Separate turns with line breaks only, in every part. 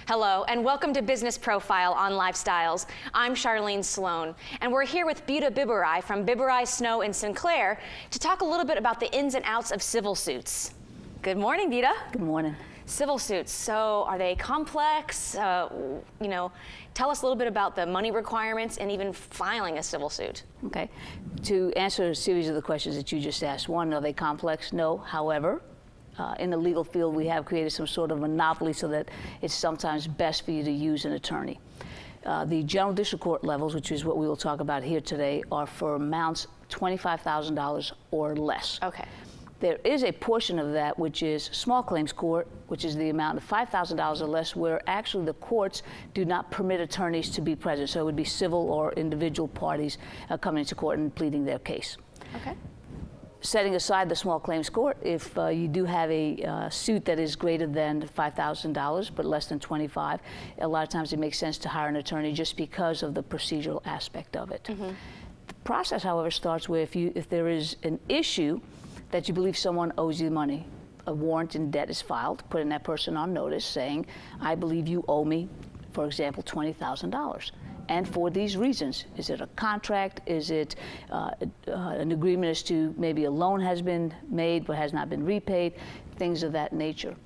Hello, and welcome to Business Profile on Lifestyles. I'm Charlene Sloan, and we're here with Buta Biberaj from Biberaj, Snow in Sinclair to talk a little bit about the ins and outs of civil suits. Good morning, Buta.
Good morning.
Civil suits, so are they complex? Tell us a little bit about the money requirements and even filing a civil suit.
Okay. To answer a series of the questions that you just asked, one, are they complex? No. However, in the legal field, we have created some sort of monopoly so that it's sometimes best for you to use an attorney. The general district court levels, which is what we will talk about here today, are for amounts $25,000 or less.
Okay.
There is a portion of that which is small claims court, which is the amount of $5,000 or less, where actually the courts do not permit attorneys to be present. So it would be civil or individual parties coming into court and pleading their case.
Okay.
Setting aside the small claims court, if you do have a suit that is greater than $5,000 but less than $25,000, a lot of times it makes sense to hire an attorney just because of the procedural aspect of it. Mm-hmm. The process, however, starts with if there is an issue that you believe someone owes you money, a warrant in debt is filed, putting that person on notice saying, I believe you owe me, for example, $20,000. And for these reasons. Is it a contract? Is it an agreement as to maybe a loan has been made but has not been repaid? Things of that nature.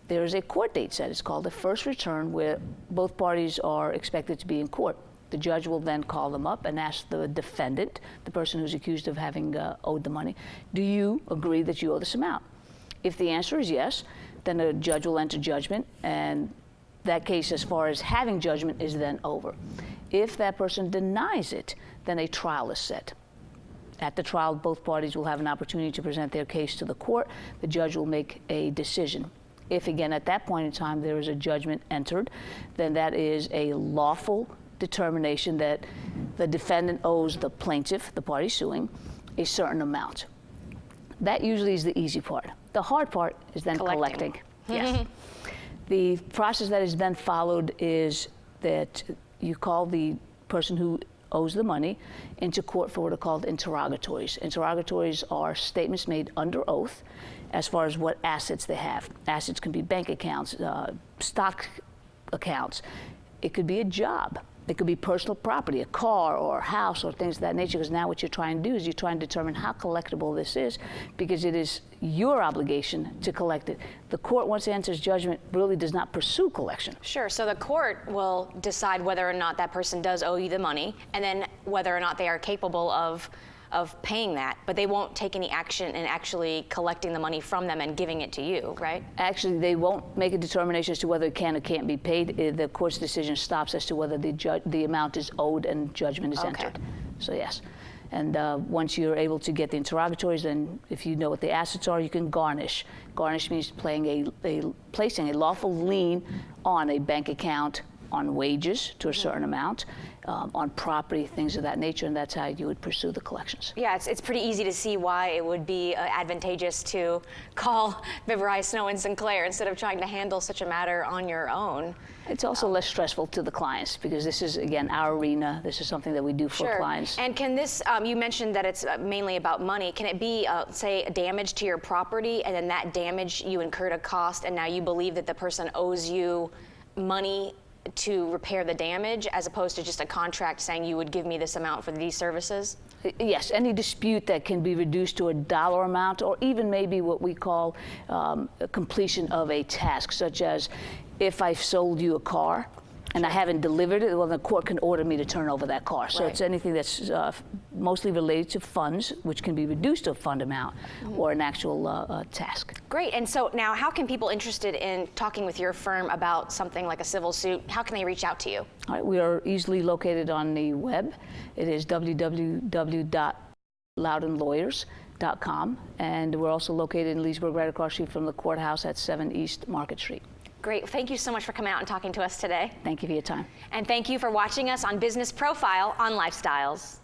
There is a court date set. It's called the first return, where both parties are expected to be in court. The judge will then call them up and ask the defendant, the person who's accused of having owed the money, do you agree that you owe this amount? If the answer is yes, then the judge will enter judgment, and that case, as far as having judgment, is then over. If that person denies it, then a trial is set. At the trial, both parties will have an opportunity to present their case to the court. The judge will make a decision. If, again, at that point in time, there is a judgment entered, then that is a lawful determination that the defendant owes the plaintiff, the party suing, a certain amount. That usually is the easy part. The hard part is then collecting. Yes. The process that is then followed is that you call the person who owes the money into court for what are called interrogatories. Interrogatories are statements made under oath as far as what assets they have. Assets can be bank accounts, stock accounts. It could be a job. It could be personal property, a car or a house or things of that nature, because now what you're trying to do is you're trying to determine how collectible this is, because it is your obligation to collect it. The court, once it enters judgment, really does not pursue collection.
Sure, so the court will decide whether or not that person does owe you the money, and then whether or not they are capable of paying that, but they won't take any action in actually collecting the money from them and giving it to you, right?
Actually, they won't make a determination as to whether it can or can't be paid. The court's decision stops as to whether the amount is owed and judgment is entered. So yes. And once you're able to get the interrogatories, then if you know what the assets are, you can garnish. Garnish means placing a lawful lien on a bank account, on wages to a certain amount, on property, things of that nature, and that's how you would pursue the collections.
Yeah, it's pretty easy to see why it would be advantageous to call Biberaj, Snow and Sinclair instead of trying to handle such a matter on your own.
It's also less stressful to the clients, because this is, again, our arena. This is something that we do for clients.
And can this, you mentioned that it's mainly about money. Can it be, say, damage to your property, and then that damage you incurred a cost, and now you believe that the person owes you money to repair the damage, as opposed to just a contract saying you would give me this amount for these services?
Yes, any dispute that can be reduced to a dollar amount, or even maybe what we call completion of a task, such as if I've sold you a car and I haven't delivered it, well, the court can order me to turn over that car. So it's anything that's mostly related to funds, which can be reduced to a fund amount, or an actual task.
Great. And so now, how can people interested in talking with your firm about something like a civil suit, how can they reach out to you?
All right, we are easily located on the web. It is www.loudenlawyers.com, and we're also located in Leesburg, right across the street from the courthouse at 7 East Market Street.
Great. Thank you so much for coming out and talking to us today.
Thank you for your time.
And thank you for watching us on Business Profile on Lifestyles.